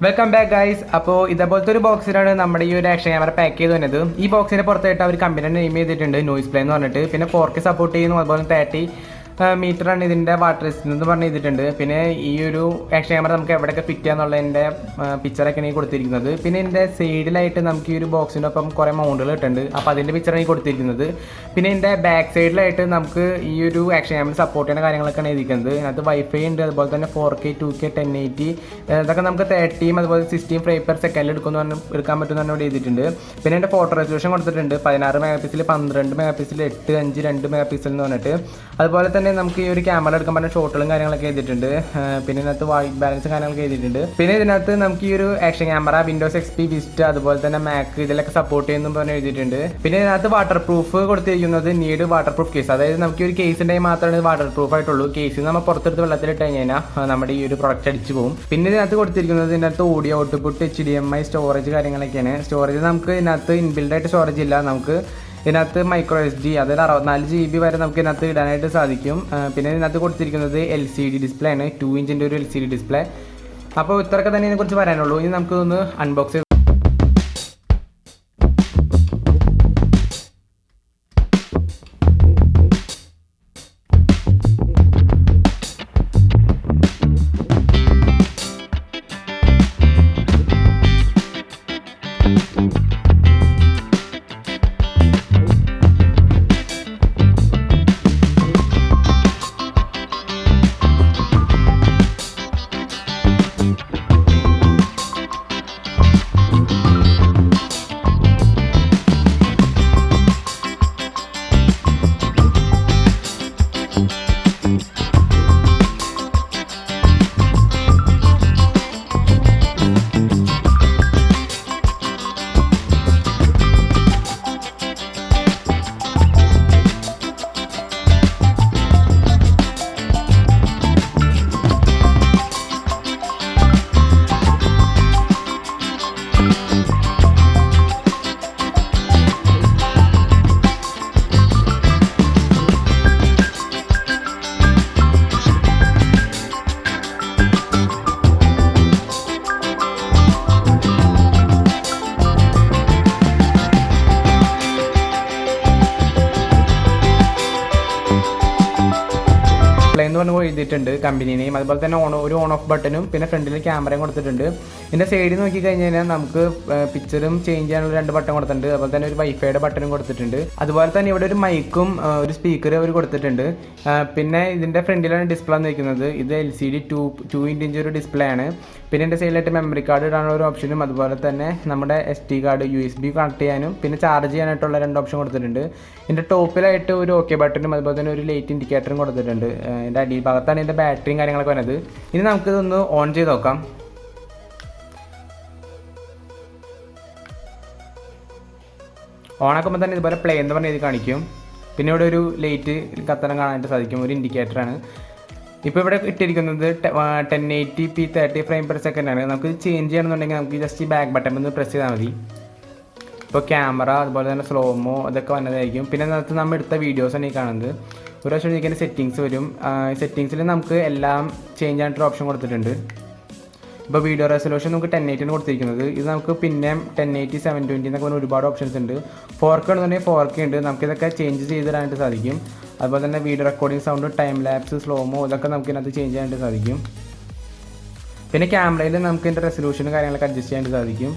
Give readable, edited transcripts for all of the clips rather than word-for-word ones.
Welcome back guys. അപ്പോൾ ഇതേപോലത്തെ ഒരു ബോക്സിലാണ് നമ്മുടെ ഈ ഒരു ആക്ഷൻ ക്യാമറ പാക്ക് ചെയ്ത് വന്നത്. ഈ ബോക്സിന് പുറത്തായിട്ട് അവർ കമ്പനി നെയിം ചെയ്തിട്ടുണ്ട് നോയ്സ് പ്ലേ എന്ന് പറഞ്ഞിട്ട്. പിന്നെ 4K സപ്പോർട്ട് ചെയ്യുന്നു, അതുപോലെ 30 മീറ്ററാണ് ഇതിൻ്റെ വാട്ടർ റെസിസ്റ്റൻസ് എന്ന് പറഞ്ഞ് ചെയ്തിട്ടുണ്ട്. പിന്നെ ഈ ഒരു ആക്ഷൻ ക്യാമറ നമുക്ക് എവിടെയൊക്കെ ഫിറ്റ് ചെയ്യാന്നുള്ളതിൻ്റെ പിക്ചറൊക്കെയാണ് ഈ കൊടുത്തിരിക്കുന്നത്. പിന്നെ ഇതിൻ്റെ സൈഡിലായിട്ട് നമുക്ക് ഈ ഒരു ബോക്സിനൊപ്പം കുറേ മൗണ്ടുകൾ ഇട്ടുണ്ട്. അപ്പോൾ അതിൻ്റെ പിക്ചറാണ് ഈ കൊടുത്തിരിക്കുന്നത്. പിന്നെ ഇതിൻ്റെ ബാക്ക് സൈഡിലായിട്ട് നമുക്ക് ഈ ഒരു ആക്ഷൻ ക്യാമറ സപ്പോർട്ട് ചെയ്യുന്ന കാര്യങ്ങളൊക്കെയാണ് എഴുതിയിരിക്കുന്നത്. അതിനകത്ത് വൈഫൈ ഉണ്ട്, അതുപോലെ തന്നെ 4K 2K 1080 ഇതൊക്കെ നമുക്ക് 30 അതുപോലെ 60 ഫ്രെയിം പെർ സെക്കൻഡിൽ എടുക്കാൻ പറ്റുമെന്ന് ഇവിടെ എഴുതിയിട്ടുണ്ട്. പിന്നെ എൻ്റെ ഫോട്ടോ റെസൊല്യൂഷൻ കൊടുത്തിട്ടുണ്ട് 16 mega pixel, 12 mega pixel, 8, 5, 2 mega pixel എന്ന് പറഞ്ഞിട്ട്. അതുപോലെ തന്നെ നമുക്ക് ഈ ഒരു ക്യാമറ എടുക്കാൻ പറ്റുന്ന ഷോട്ടുകളും കാര്യങ്ങളൊക്കെ എഴുതിയിട്ടുണ്ട്. പിന്നെ ഇതിനകത്ത് വൈറ്റ് ബാലൻസ് കാര്യങ്ങളൊക്കെ എഴുതിയിട്ടുണ്ട്. പിന്നെ ഇതിനകത്ത് നമുക്ക് ഈ ഒരു action camera Windows XP vista അതുപോലെ തന്നെ മാക് ഇതിലൊക്കെ സപ്പോർട്ട് ചെയ്യുന്നു പറഞ്ഞ് എഴുതിയിട്ടുണ്ട്. പിന്നെ ഇതിനകത്ത് വാട്ടർ പ്രൂഫ് കൊടുത്തിരിക്കുന്നത് നീഡ് വാട്ടർ പ്രൂഫ് കേസ്, അതായത് നമുക്ക് ഈ ഒരു കേസിൻ്റെ മാത്രമേ വാട്ടർ പ്രൂഫ് ആയിട്ടുള്ളൂ. കേസ് നമ്മൾ പുറത്തെടുത്ത് വെള്ളത്തിലിട്ട് കഴിഞ്ഞാൽ നമ്മുടെ ഈ ഒരു പ്രൊഡക്റ്റ് അടിച്ചു പോകും. പിന്നെ ഇതിനകത്ത് കൊടുത്തിരിക്കുന്നത് ഇതിനകത്ത് ഓഡിയോ ഔട്ട്പുട്ട്, HDMI സ്റ്റോറേജ് കാര്യങ്ങളൊക്കെയാണ്. സ്റ്റോറേജ് നമുക്ക് ഇതിനകത്ത് ഇൻബിൽഡ് ആയിട്ട് സ്റ്റോറേജ് ഇല്ല. നമുക്ക് ഇതിനകത്ത് micro SD അതായത് 64 GB വരെ നമുക്ക് ഇതിനകത്ത് ഇടാനായിട്ട് സാധിക്കും. പിന്നെ ഇതിനകത്ത് കൊടുത്തിരിക്കുന്നത് LCD ഡിസ്പ്ലേ ആണ്, 2 ഇഞ്ചിൻ്റെ ഒരു LCD ഡിസ്പ്ലേ. അപ്പോൾ ഇത്രയൊക്കെ തന്നെ ഇതിനെക്കുറിച്ച് പറയാനുള്ളൂ. ഇനി നമുക്കൊന്ന് അൺബോക്സ് ചെയ്ത് എന്ന് പറഞ്ഞ് എഴുതിയിട്ടുണ്ട് കമ്പനി നെയിം. അതുപോലെ തന്നെ ഒരു ഓൺ ഓഫ് ബട്ടനും പിന്നെ ഫ്രണ്ടിൽ ക്യാമറയും കൊടുത്തിട്ടുണ്ട്. ഇതിൻ്റെ സൈഡിൽ നോക്കി കഴിഞ്ഞാൽ നമുക്ക് പിക്ചറും ചേഞ്ച് ചെയ്യാനുള്ള 2 ബട്ടൺ കൊടുത്തിട്ടുണ്ട്. അതുപോലെ തന്നെ ഒരു വൈഫൈയുടെ ബട്ടനും കൊടുത്തിട്ടുണ്ട്. അതുപോലെ തന്നെ ഇവിടെ ഒരു മൈക്കും ഒരു സ്പീക്കർ അവർ കൊടുത്തിട്ടുണ്ട്. പിന്നെ ഇതിൻ്റെ ഫ്രണ്ടിലാണ് ഡിസ്പ്ലേ വന്നിരിക്കുന്നത്. ഇത് LCD 2 ഇഞ്ച് ഒരു ഡിസ്പ്ലേ ആണ്. പിന്നെ എൻ്റെ സൈഡിലായിട്ട് മെമ്മറി കാർഡ് ഇടാനുള്ള ഒരു ഓപ്ഷനും അതുപോലെ തന്നെ നമ്മുടെ SD കാർഡ് USB കണക്ട് ചെയ്യാനും പിന്നെ ചാർജ് ചെയ്യാനായിട്ടുള്ള 2 ഓപ്ഷൻ കൊടുത്തിട്ടുണ്ട്. ഇതിൻ്റെ ടോപ്പിലായിട്ട് ഒരു OK ബട്ടനും അതുപോലെ തന്നെ ഒരു ലൈറ്റ് ഇൻഡിക്കേറ്ററും കൊടുത്തിട്ടുണ്ട്. ഇതിൻ്റെ അടിഭാഗത്താണ് ഇതിൻ്റെ ബാറ്ററിയും കാര്യങ്ങളൊക്കെ വരുന്നത്. ഇനി നമുക്കിതൊന്ന് ഓൺ ചെയ്ത് നോക്കാം. ഓണാക്കുമ്പോൾ തന്നെ ഇതുപോലെ പ്ലേ എന്ന് പറഞ്ഞ് ഇത് കാണിക്കും. പിന്നെ ഇവിടെ ഒരു ലൈറ്റ് കത്തനം കാണാനായിട്ട് സാധിക്കും, ഒരു ഇൻഡിക്കേറ്ററാണ്. ഇപ്പോൾ ഇവിടെ ഇട്ടിരിക്കുന്നത് 1080p 30 ഫ്രെയിം പെർ സെക്കൻഡ് ആണ്. നമുക്ക് ചേഞ്ച് ചെയ്യണമെന്നുണ്ടെങ്കിൽ നമുക്ക് ജസ്റ്റ് ഈ ബാക്ക് ബട്ടൺ ഒന്ന് പ്രസ് ചെയ്താൽ മതി. ഇപ്പോൾ ക്യാമറ അതുപോലെ തന്നെ സ്ലോമോ അതൊക്കെ വന്നതായിരിക്കും. പിന്നെ അതിനകത്ത് നമ്മൾ എടുത്ത വീഡിയോസാണ് ഈ കാണുന്നത്. ഒരു പ്രാവശ്യം ഇതിൻ്റെ സെറ്റിങ്സ് വരും. സെറ്റിങ്സിൽ നമുക്ക് എല്ലാം ചേഞ്ച് ആയിട്ടൊരു ഓപ്ഷൻ കൊടുത്തിട്ടുണ്ട്. ഇപ്പോൾ വീഡിയോ റെസൊല്യൂഷൻ നമുക്ക് 1080 കൊടുത്തിരിക്കുന്നത്. ഇത് നമുക്ക് പിന്നെ 1080 720 എന്നൊക്കെ പറഞ്ഞ ഒരുപാട് ഓപ്ഷൻസ് ഉണ്ട്. 4K ഉണ്ടെന്നുണ്ടെങ്കിൽ 4K ഉണ്ട്. നമുക്കിതൊക്കെ ചേഞ്ച് ചെയ്തിടാനായിട്ട് സാധിക്കും. അതുപോലെ തന്നെ video recording sound, time lapse, slo-mo ഇതൊക്കെ നമുക്ക് ഇതിനകത്ത് ചേഞ്ച് ചെയ്യാനായിട്ട് സാധിക്കും. പിന്നെ ക്യാമറയിൽ നമുക്ക് ഇതിൻ്റെ റെസൊല്യൂഷനും കാര്യങ്ങളൊക്കെ അഡ്ജസ്റ്റ് ചെയ്യാനായിട്ട് സാധിക്കും.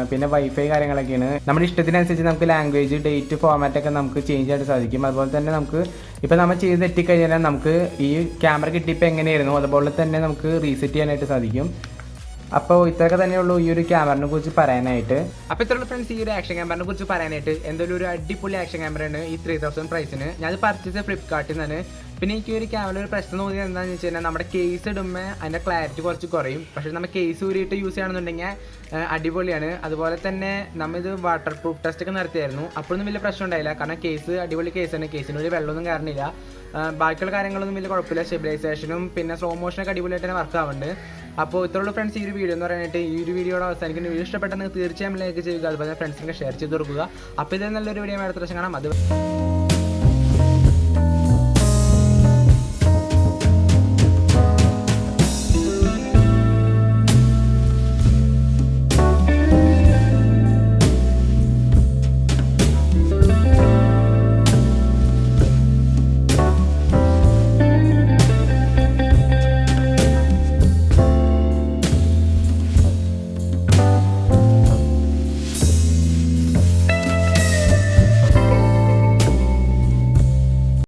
പിന്നെ വൈഫൈ കാര്യങ്ങളൊക്കെയാണ്. നമ്മുടെ ഇഷ്ടത്തിനനുസരിച്ച് നമുക്ക് ലാംഗ്വേജ്, ഡേറ്റ്, ഫോമാറ്റൊക്കെ നമുക്ക് ചേഞ്ച് ചെയ്യാനായിട്ട് സാധിക്കും. അതുപോലെ തന്നെ നമുക്ക് ഇപ്പോൾ നമ്മൾ ചെയ്ത് എത്തിക്കഴിഞ്ഞാൽ നമുക്ക് ഈ ക്യാമറ കിട്ടിയപ്പോൾ എങ്ങനെയായിരുന്നു അതുപോലെ തന്നെ നമുക്ക് റീസെറ്റ് ചെയ്യാനായിട്ട് സാധിക്കും. അപ്പോൾ ഇത്രയൊക്കെ തന്നെയുള്ളൂ ഈ ഒരു ക്യാമറയെ കുറിച്ച് പറയാനായിട്ട്. അപ്പോൾ ഇത്രയുള്ള ഫ്രണ്ട്സ് ഈ ഒരു ആക്ഷൻ ക്യാമറയെ കുറിച്ച് പറയാനായിട്ട്. എന്തായാലും ഒരു അടിപൊളി ആക്ഷൻ ക്യാമറയാണ് ഈ 3000 പ്രൈസിന്. ഞാനത് പർച്ചേസ് ഫ്ലിപ്കാർട്ടിൽ നിന്നാണ്. പിന്നെ എനിക്ക് ഒരു ക്യാമറ ഒരു പ്രശ്നം തോന്നിയത് എന്താണെന്ന് വെച്ച് കഴിഞ്ഞാൽ നമ്മുടെ കേസ് ഇടുമ്പോൾ അതിൻ്റെ ക്ലാരിറ്റി കുറച്ച് കുറയും. പക്ഷേ നമ്മൾ കേസ് ഊരിയിട്ട് യൂസ് ചെയ്യണമെന്നുണ്ടെങ്കിൽ അടിപൊളിയാണ്. അതുപോലെ തന്നെ നമ്മളിത് വാട്ടർ പ്രൂഫ് ടെസ്റ്റ് ഒക്കെ നടത്തിയായിരുന്നു. അപ്പോഴൊന്നും വലിയ പ്രശ്നം ഉണ്ടായില്ല, കാരണം കേസ് അടിപൊളി കേസാണ്. കേസിന് ഒരു വെള്ളമൊന്നും കാരണമില്ല. ബാക്കിയുള്ള കാര്യങ്ങളൊന്നും വലിയ കുഴപ്പമില്ല. സ്റ്റെബിലൈസേഷനും പിന്നെ സ്ലോ മോഷനൊക്കെ അടിപൊളിയായിട്ട് തന്നെ വർക്ക് ആവുന്നുണ്ട്. അപ്പോൾ ഇത്രയുള്ള ഫ്രണ്ട്സ് ഈ ഒരു വീഡിയോ എന്ന് പറയാനായിട്ട്. ഈ ഒരു വീഡിയോയുടെ അവസാനിക്കുന്ന വീഡിയോ ഇഷ്ടപ്പെട്ടെന്ന് തീർച്ചയായും ലൈക്ക് ചെയ്യുക, അതുപോലെ ഫ്രണ്ട്സിനൊക്കെ ഷെയർ ചെയ്ത് കൊടുക്കുക. അപ്പോൾ ഇത് നല്ലൊരു വീഡിയോ അടുത്ത പ്രാവശ്യം കാണാം. അത്